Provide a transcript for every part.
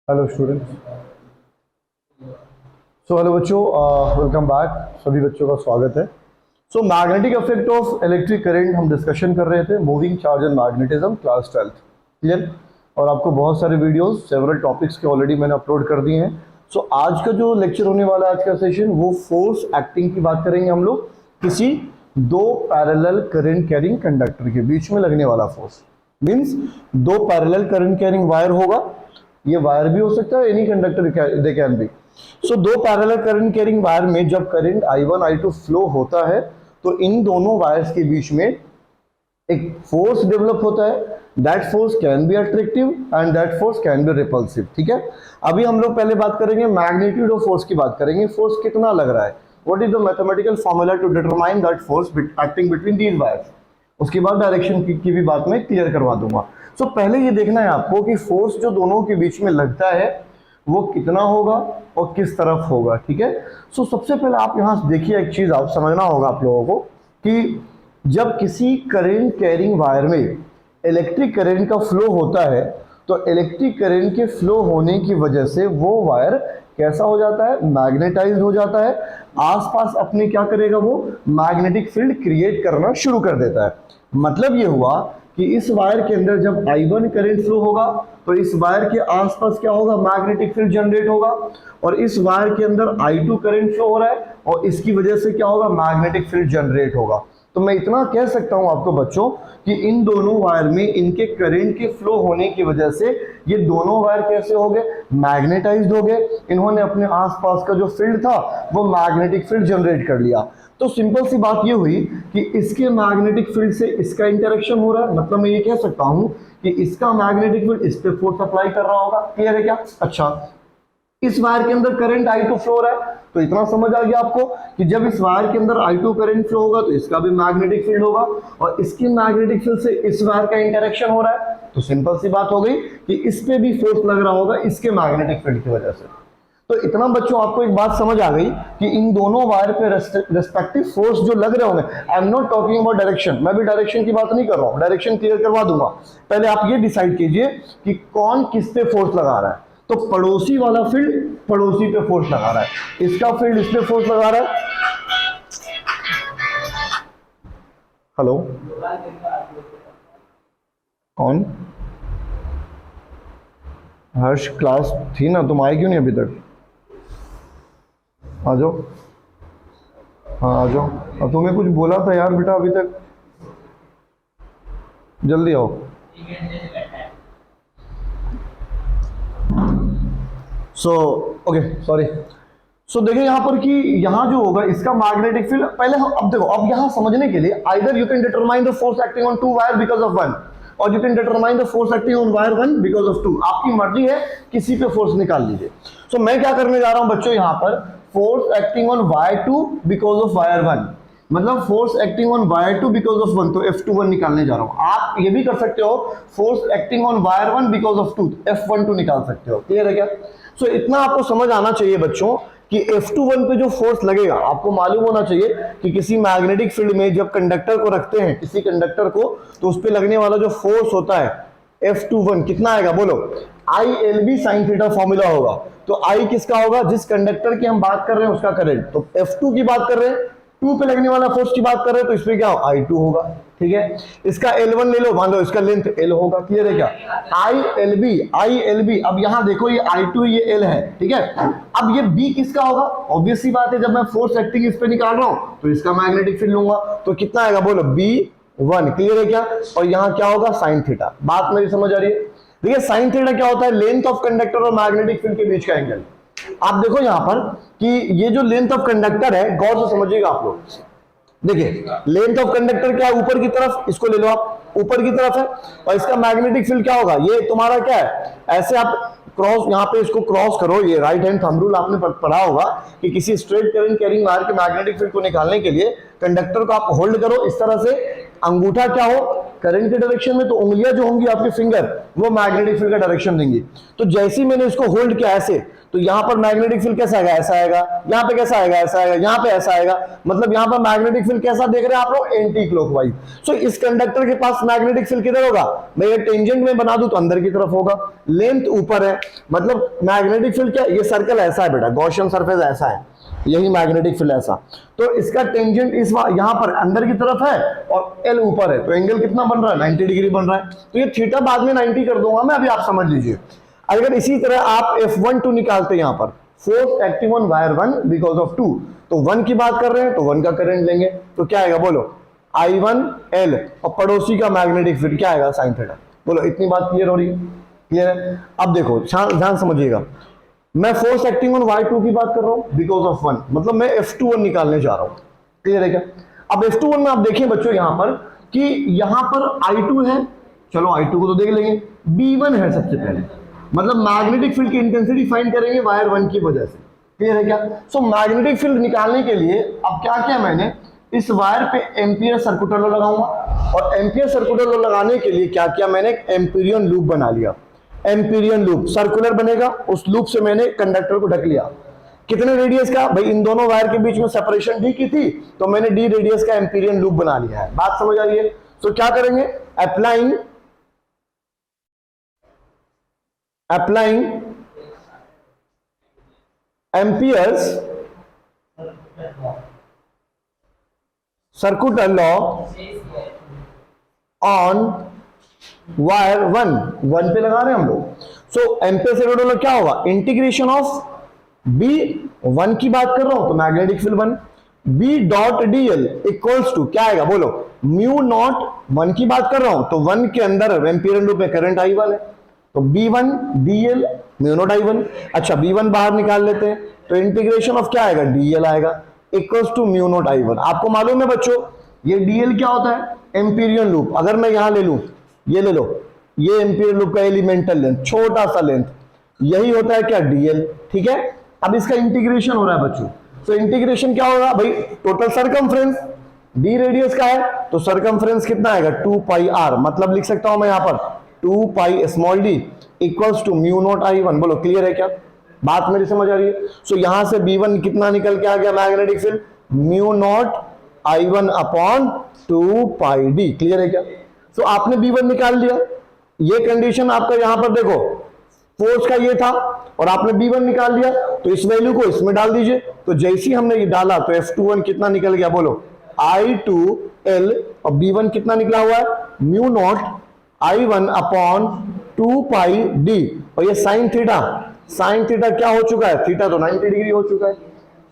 Hello students. Hello बच्चों, welcome back. सभी बच्चों का स्वागत है। Magnetic effect of electric current हम डिस्कशन कर रहे थे, moving charge and magnetism, class 12। Clear? और आपको बहुत सारे वीडियोस सेवरल टॉपिक्स के ऑलरेडी मैंने अपलोड कर दिए हैं। आज का जो लेक्चर होने वाला है, आज का सेशन, वो फोर्स एक्टिंग की बात करेंगे हम लोग। किसी दो पैरेलल करंट कैरिंग कंडक्टर के बीच में लगने वाला फोर्स मीन्स दो पैरेलल करंट कैरिंग वायर होगा। ये वायर भी हो सकता है, any conductor they can be. दो पैरेलल करंट कैरिंग वायर में जब करंट I1 I2 फ्लो होता है तो इन दोनों वायर्स के बीच में एक फोर्स डेवलप होता है। That force can be attractive and that force can be repulsive. ठीक है, अभी हम लोग पहले बात करेंगे मैग्नीट्यूड ऑफ फोर्स की बात करेंगे। फोर्स कितना लग रहा है, what is the mathematical formula to determine that force acting between these wires. उसके बाद डायरेक्शन की भी बात मैं क्लियर करवा दूंगा। पहले ये देखना है आपको कि फोर्स जो दोनों के बीच में लगता है वो कितना होगा और किस तरफ होगा। ठीक है, सबसे पहले आप यहां देखिए, एक चीज आप समझना होगा आप लोगों को कि जब किसी करंट कैरिंग वायर में इलेक्ट्रिक करंट का फ्लो होता है तो इलेक्ट्रिक करंट के फ्लो होने की वजह से वो वायर कैसा हो जाता है, मैग्नेटाइज्ड हो जाता है। आसपास अपने क्या करेगा, वो मैग्नेटिक फील्ड क्रिएट करना शुरू कर देता है। मतलब ये हुआ कि इस वायर के अंदर जब I1 करंट फ्लो होगा तो इस वायर के आसपास क्या होगा, मैग्नेटिक फील्ड जनरेट होगा। और इस वायर के अंदर I2 करंट फ्लो हो रहा है और इसकी वजह से क्या होगा, मैग्नेटिक फील्ड जनरेट होगा। तो मैं इतना कह सकता हूं आपको बच्चों कि इन दोनों वायर में इनके करंट के फ्लो होने की वजह से ये दोनों वायर कैसे हो गए, मैग्नेटाइज्ड हो गए। इन्होंने अपने आसपास का जो फील्ड था वो मैग्नेटिक फील्ड जनरेट कर लिया। तो सिंपल सी बात ये हुई कि इसके मैग्नेटिक फील्ड से इसका इंटरेक्शन हो रहा है। मतलब मैं ये कह सकता हूं कि इसका मैग्नेटिक फील्ड इस पे फोर्स अप्लाई कर रहा होगा। क्लियर है क्या? अच्छा, इस वायर के अंदर करंट I2 फ्लो हो रहा है तो इतना समझ आ गया आपको कि जब इस वायर के अंदर I2 करंट फ्लो होगा तो इसका भी मैग्नेटिक फील्ड होगा और इसकी मैग्नेटिक फील्ड से इस वायर का इंटरेक्शन हो रहा है। तो सिंपल सी बात हो गई कि इस पे भी फोर्स लग रहा होगा इसके मैग्नेटिक फील्ड की वजह से। तो इतना बच्चों आपको एक बात समझ आ गई कि इन दोनों वायर पे रेस्पेक्टिव फोर्स जो लग रहे होंगे। I am not talking about direction, मैं भी डायरेक्शन की बात नहीं कर रहा हूं, डायरेक्शन क्लियर करवा दूंगा। पहले आप ये डिसाइड कीजिए कि कौन किस पे फोर्स लगा रहा है। तो पड़ोसी वाला फील्ड पड़ोसी पे फोर्स लगा रहा है, इसका फील्ड इस पे फोर्स लगा रहा है। हेलो, कौन? हर्ष, क्लास थी ना, तुम आए क्यों नहीं अभी तक? आ जाओ, हाँ आ जाओ। अब तुम्हें कुछ बोला था यार बेटा, अभी तक जल्दी आओ। Okay sorry. देखिए यहाँ पर कि यहाँ जो होगा इसका मैग्नेटिक फील्ड, पहले हम अब देखो, अब यहाँ समझने के लिए either you can determine the force acting on two wire because of one or you can determine the force acting on wire one because of two. आपकी मर्जी है, किसी पे फोर्स निकाल लीजिए। मैं क्या करने जा रहा हूं बच्चों, यहाँ पर force acting on wire two because of wire one, मतलब force acting on wire two because of one, तो F21 निकालने जा रहा हूं। आप ये भी कर सकते हो, force acting on wire one because of two, F12 निकाल सकते हो। क्लियर है क्या? इतना आपको समझ आना चाहिए बच्चों कि F21 पे जो फोर्स लगेगा, आपको मालूम होना चाहिए कि किसी मैग्नेटिक फील्ड में जब कंडक्टर को रखते हैं, किसी कंडक्टर को, तो उस पे लगने वाला जो फोर्स होता है F21 कितना आएगा, बोलो? ILB sin थीटा फॉर्मूला होगा। तो I किसका होगा, जिस कंडक्टर की हम बात कर रहे हैं उसका करंट। तो F2 की बात कर रहे हैं, 2 पे लगने वाला फोर्स की बात कर रहे हैं, तो इसमें क्या हो, I2 होगा। ठीक है, इसका L1 ले लो, मान लो इसका लेंथ L होगा। क्लियर है क्या? ILB। अब यहां देखो ये I2 ये L है, ठीक है। अब ये B किसका होगा, ऑब्वियस सी बात है, जब मैं फोर्स एक्टिंग इस पे निकाल रहा हूं तो इसका मैग्नेटिक फील्ड लूंगा, तो कितना आएगा, बोलो? B1। क्लियर है क्या? और यहां क्या होगा, साइन थीटा। बात मेरी समझ आ रही है? देखिए साइन थीटा क्या होता है, लेंथ ऑफ कंडक्टर और मैग्नेटिक फील्ड के बीच का एंगल। आप देखो यहां पर कि ये जो लेंथ ऑफ कंडक्टर है, गौर से समझिएगा आप लोग। देखिए लेंथ ऑफ कंडक्टर क्या है, ऊपर की तरफ, इसको ले लो आप, ऊपर की तरफ है। और इसका मैग्नेटिक फील्ड क्या होगा, ये तुम्हारा क्या है, ऐसे आप क्रॉस, यहाँ पे इसको क्रॉस करो। ये राइट हैंड थंब रूल आपने पढ़ा होगा कि किसी स्ट्रेट करंट कैरिंग वायर के मैग्नेटिक फील्ड को निकालने के लिए कंडक्टर को आप होल्ड करो इस तरह से, अंगूठा क्या हो करंट के डायरेक्शन में, तो उंगलियां जो होंगी आपके फिंगर वो मैग्नेटिक फील्ड का डायरेक्शन देंगी। तो जैसे ही मैंने इसको होल्ड किया ऐसे, तो यहां पर मैग्नेटिक फील्ड कैसा आएगा, ऐसा आएगा, यहां पे कैसा आएगा, ऐसा आएगा, यहां पे ऐसा आएगा, मतलब यहां पर मैग्नेटिक फील्ड कैसा देख रहे हैं आप लोग, एंटी क्लॉकवाइज। सो इस कंडक्टर के पास मैग्नेटिक फील्ड किधर होगा, मैं ये टेंजेंट में बना दूं तो अंदर की तरफ होगा, लेंथ ऊपर है, मतलब मैग्नेटिक फील्ड क्या, ये सर्कल ऐसा है बेटा, गॉसियन सरफेस ऐसा है, यही मैग्नेटिक फील्ड ऐसा, तो इसका टेंजेंट इस यहां पर अंदर की तरफ है और एल ऊपर है, तो एंगल कितना बन रहा है, 90 डिग्री बन रहा है। तो ये थीटा बाद में 90 कर दूंगा मैं, अभी आप समझ लीजिए। अगर इसी तरह आप F12 निकालते हैं यहां पर, force acting on wire 1 because of 2, तो 1 की बात कर रहे हैं तो 1 का करंट लेंगे, तो क्या आएगा बोलो, I1L, और पड़ोसी का मैग्नेटिक फील्ड क्या आएगा, साइन थीटा। बोलो इतनी बात क्लियर हो रही है, क्लियर है। अब देखो ध्यान समझिएगा, मैं फोर्स एक्टिंग ऑन Y2 की बात कर रहा हूं बिकॉज ऑफ 1, मतलब मैं F21 निकालने जा रहा हूं, क्लियर है क्या। अब F21 में आप देखें बच्चों यहां पर कि यहां पर I2 है, चलो I2 को तो देख लेंगे, B1 है सबसे पहले, मतलब मैग्नेटिक फील्ड की इंटेंसिटी फाइंड करेंगे वायर 1 की वजह से, क्लियर है क्या। सो मैग्नेटिक फील्ड निकालने के लिए अब क्या किया मैंने, इस वायर पे एम्पियर सर्कुलर लॉ लगाऊंगा, और एम्पियर सर्कुलर लॉ लगाने के लिए क्या किया मैंने, एक एम्पीरियन लूप बना लिया, एम्पीरियन लूप सर्कुलर बनेगा, उस लूप से मैंने कंडक्टर को ढक लिया। कितने रेडियस का, भाई इन दोनों वायर के बीच में सेपरेशन डी की थी, तो मैंने डी रेडियस का एम्पीरियन लूप बना लिया है, बात समझ आ रही है। तो क्या करेंगे, applying amperes circular law on wire 1 पे लगा रहे हैं हम लोग। सो एम्पियर सर्कुलर लॉ क्या होगा, इंटीग्रेशन ऑफ B1 की बात कर रहा हूं तो magnetic field 1, B dot DL equals to क्या आएगा बोलो, म्यू नॉट 1 की बात कर रहा हूं तो 1 के अंदर एम्पियर लूप में करंट I1 है, तो B1 DL mu naught I1। अच्छा B1 बाहर निकाल लेते हैं, तो इंटीग्रेशन ऑफ क्या आएगा, DL आएगा equals to mu naught I1। आपको मालूम है बच्चों ये DL क्या होता है, एम्पीरियन लूप। अगर मैं यहां ले लूं, ये ले लो, ये एम्पीरियन लूप का एलिमेंटल लेंथ, छोटा सा लेंथ, यही होता है क्या, DL, ठीक है। अब इसका इंटीग्रेशन हो रहा है बच्चों, तो इंटीग्रेशन क्या होगा भाई, टोटल सरकमफ्रेंस, डी रेडियस का है तो सरकमफ्रेंस कितना आएगा, 2 पाई r, मतलब लिख सकता हूं मैं यहां पर 2 pi small d equals to mu naught I1। बोलो क्लियर है क्या, बात मेरी समझ आ रही है। सो यहां से B1 कितना निकल के आ गया magnetic field, mu naught I1 upon 2 पाई d, क्लियर है क्या। सो आपने B1 निकाल लिया, ये कंडीशन आपका यहां पर देखो फोर्स का ये था, और आपने B1 निकाल लिया, तो इस वैल्यू को इसमें डाल दीजिए, तो जैसे ही हमने ये डाला तो F21 कितना निकल गया बोलो, I2L, और B1 कितना निकला हुआ है, म्यू नॉट I1 अपॉन 2 पाई d, और ये साइन थीटा क्या हो चुका है, थीटा तो 90 डिग्री हो चुका है।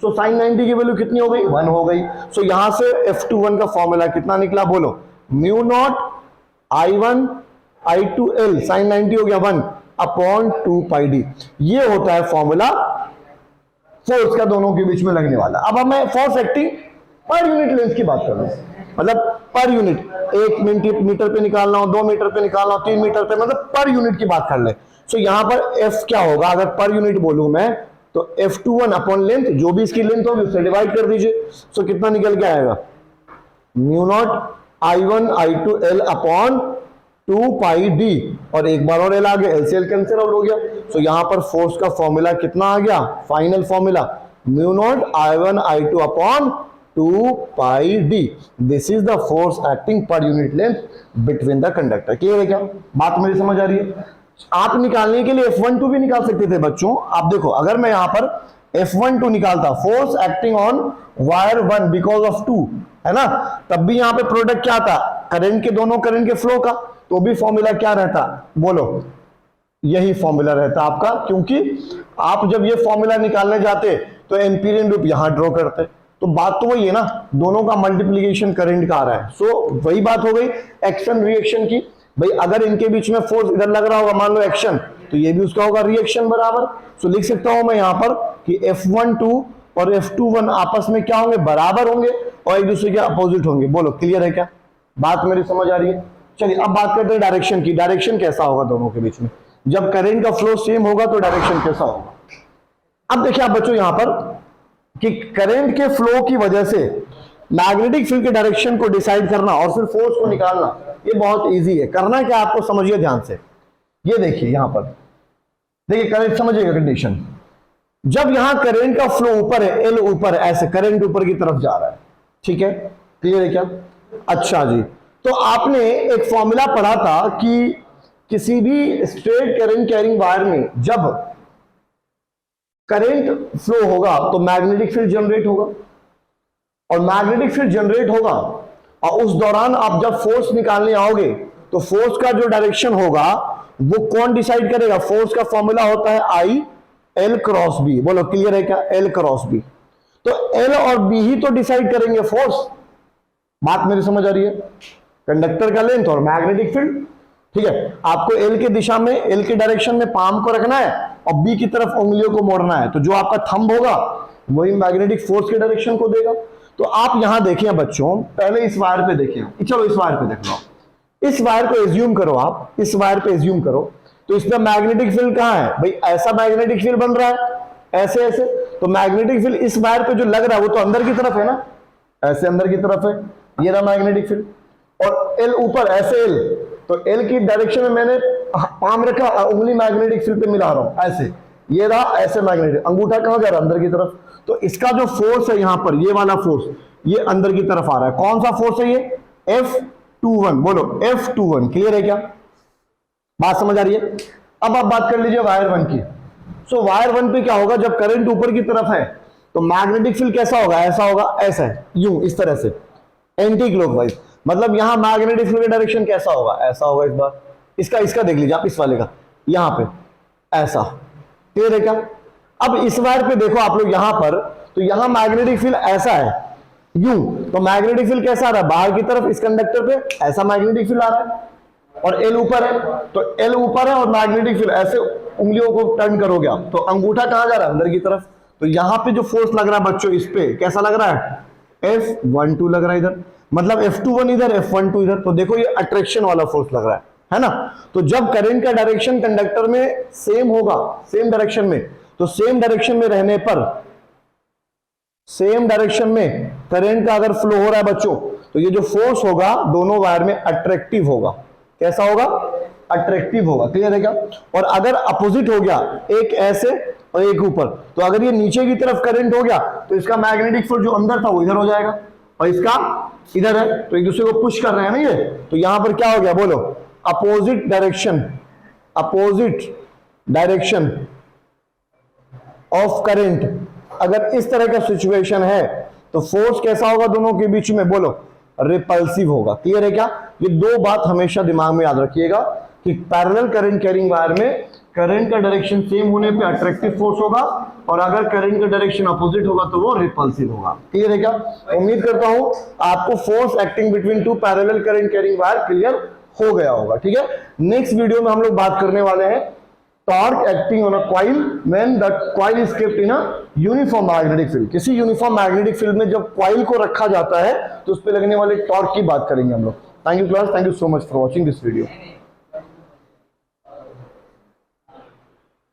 सो साइन 90 की वैल्यू कितनी हो गई, 1 हो गई। सो यहां से F21 का फॉर्मूला कितना निकला बोलो, mu naught I1 I2L sign 90 हो गया 1 अपॉन 2 पाई d, ये होता है फॉर्मूला फोर्स का दोनों के बीच में लगने वाला। अब मैं force acting per unit length की बात कर रहा हूं, मतलब पर यूनिट, 1 मीटर पे निकालना हो, 2 मीटर पे निकालना हो, 3 मीटर पे, मतलब पर यूनिट की बात कर ले। सो यहां पर F क्या होगा, अगर पर यूनिट बोलूं मैं तो F21 अपॉन लेंथ, जो भी इसकी लेंथ होगी उससे डिवाइड कर दीजिए। सो कितना निकल के आएगा, mu naught I1 I2L upon 2 पाई d, और एक बार और L आ गया, L से L कैंसिल आउट हो गया। सो यहां पर फोर्स का फॉर्मूला कितना आ गया, final formula mu naught I1 I2 upon 2 pi d, this is the force acting per unit length between the conductor. Clear है क्या, बात मेरी समझ आ रही है। आप निकालने के लिए F12 भी निकाल सकते थे बच्चों। आप देखो अगर मैं यहां पर F12 निकालता, force acting on wire 1 because of 2, है ना, तब भी यहां पे प्रोडक्ट क्या था, करंट के दोनों करंट के फ्लो का, तो भी फॉर्मूला क्या रहता बोलो, यही फॉर्मूला रहता आपका, क्योंकि आप जब ये फॉर्मूला निकालने जाते तो एम्पीरियन लूप यहां ड्रॉ करते, तो बात तो वही है ना, दोनों का मल्टीप्लीकेशन करंट का आ रहा है। सो वही बात हो गई एक्शन रिएक्शन की, भाई अगर इनके बीच में फोर्स इधर लग रहा होगा, मान लो एक्शन, तो ये भी उसका होगा रिएक्शन बराबर। सो लिख सकता हूं मैं यहां पर कि F12 और F21 आपस में क्या होंगे, बराबर होंगे और एक दूसरे के अपोजिट होंगे। बोलो क्लियर है क्या, बात मेरी समझ आ रही है। चलिए अब बात करते हैं डायरेक्शन की, डायरेक्शन कैसा होगा दोनों के बीच में, जब करंट का फ्लो सेम होगा तो डायरेक्शन कैसा होगा। अब देखिए आप बच्चों यहां पर कि करंट के फ्लो की वजह से मैग्नेटिक फील्ड के डायरेक्शन को डिसाइड करना और फिर फोर्स को निकालना, ये बहुत इजी है। करना क्या आपको, समझिए ध्यान से। ये देखिए यहां पर, देखिए करंट, समझिएगा कंडीशन। जब यहां करंट का फ्लो ऊपर है, एल ऊपर, ऐसे करंट ऊपर की तरफ जा रहा है, ठीक है, क्लियर है क्या? अच्छा जी, तो आपने एक फॉर्मूला पढ़ा था कि किसी भी स्ट्रेट करंट कैरिंग वायर में जब करंट फ्लो होगा तो मैग्नेटिक फील्ड जनरेट होगा, और मैग्नेटिक फील्ड जनरेट होगा और उस दौरान आप जब फोर्स निकालने आओगे तो फोर्स का जो डायरेक्शन होगा वो कौन डिसाइड करेगा? फोर्स का फॉर्मूला होता है आई एल क्रॉस बी। बोलो क्लियर है क्या? L cross B. तो एल और बी ही तो डिसाइड करेंगे फोर्स। बात मेरी समझ आ रही है? कंडक्टर का लेंथ और मैग्नेटिक फील्ड, ठीक है। आपको एल के दिशा में, एल के डायरेक्शन में पाम को रखना है और बी की तरफ उंगलियों को मोड़ना है, तो जो आपका थंब होगा वही मैग्नेटिक फोर्स के डायरेक्शन को देगा। तो आप यहां देखें बच्चों, पहले इस वायर पे देखें, चलो इस वायर पे देख लो, इस वायर को एज्यूम करो, आप इस वायर पे एज्यूम करो, तो इसमें मैग्नेटिक फील्ड कहां है भाई? ऐसा मैग्नेटिक फील्ड बन रहा है, ऐसे ऐसे, तो मैग्नेटिक फील्ड इस वायर पे जो लग रहा है वो तो अंदर की तरफ है ना, ऐसे अंदर की तरफ है, ये रहा मैग्नेटिक फील्ड। और एल ऊपर, ऐसे एल, तो एल की डायरेक्शन में मैंने पाम रखा, उंगली मैग्नेटिक फील्ड पे मिला रहा हूं, ऐसे, ये रहा ऐसे मैग्नेटिक, अंगूठा कहां जा रहा है? अंदर की तरफ। तो इसका जो फोर्स है यहां पर, ये वाला फोर्स, ये अंदर की तरफ आ रहा है। कौन सा फोर्स है ये? F21। बोलो F21। क्लियर है क्या? बात समझ आ रही है? अब आप बात कर लीजिए वायर 1 की। सो वायर 1 पे क्या होगा? जब करंट ऊपर की तरफ है तो मैग्नेटिक फील्ड कैसा होगा? ऐसा होगा, ऐसा है, यूं, इस तरह से, एंटी क्लॉकवाइज। मतलब यहां मैग्नेटिक फील्ड का डायरेक्शन कैसा होगा? ऐसा होगा। इस बार इसका देख लीजिए आप, इस वाले का, यहां पे ऐसा। क्लियर है क्या? अब इस वायर पे देखो आप लोग यहां पर, तो यहां मैग्नेटिक फील्ड ऐसा है, यूं, तो मैग्नेटिक फील्ड कैसा आ रहा है? बाहर की तरफ इस कंडक्टर पे ऐसा मैग्नेटिक फील्ड आ रहा है, और एल ऊपर है, तो एल ऊपर है और मैग्नेटिक फील्ड ऐसे, उंगलियों को टर्न करोगे आप तो अंगूठा कहां जा रहा है? अंदर की तरफ। तो यहां पे जो फोर्स लग रहा है बच्चों, इस पे कैसा लग रहा है? F12 लग रहा है इधर, मतलब F21 इधर, F12 इधर। तो देखो ये अट्रैक्शन वाला फोर्स लग रहा है ना? तो जब करंट का डायरेक्शन कंडक्टर में सेम होगा, सेम डायरेक्शन में, तो सेम डायरेक्शन में रहने पर, सेम डायरेक्शन में करंट का अगर फ्लो हो रहा है बच्चों, तो ये जो फोर्स होगा दोनों वायर में अट्रैक्टिव होगा। कैसा होगा? अट्रैक्टिव होगा। क्लियर है क्या? और अगर अपोजिट हो गया, एक ऐसे और एक ऊपर, तो अगर ये नीचे की तरफ करंट हो गया तो इसका मैग्नेटिक फील्ड जो अंदर था वो इधर हो जाएगा और इसका इधर है, तो एक दूसरे को पुश कर रहे हैं ना ये। तो यहां पर क्या हो गया? बोलो, opposite direction, opposite direction of current. अगर इस तरह का सिचुएशन है तो फोर्स कैसा होगा दोनों के बीच में? बोलो, रिपल्सिव होगा। क्लियर है क्या? ये दो बात हमेशा दिमाग में याद रखिएगा कि पैरेलल करंट कैरिंग वायर में करंट का डायरेक्शन सेम होने पे अट्रैक्टिव फोर्स होगा, और अगर करंट का डायरेक्शन अपोजिट होगा तो वो रिपल्सिव होगा। क्लियर है क्या? उम्मीद करता हूं आपको force acting between two parallel current carrying wire clear हो गया होगा। ठीक है, नेक्स्ट वीडियो में हम लोग बात करने वाले हैं torque acting on a coil when the coil is kept in a uniform magnetic field. किसी यूनिफॉर्म मैग्नेटिक फील्ड में जब कॉइल को रखा जाता है तो उस पर लगने वाले टॉर्क की बात करेंगे हम लोग। Thank you class, thank you so much for watching this video.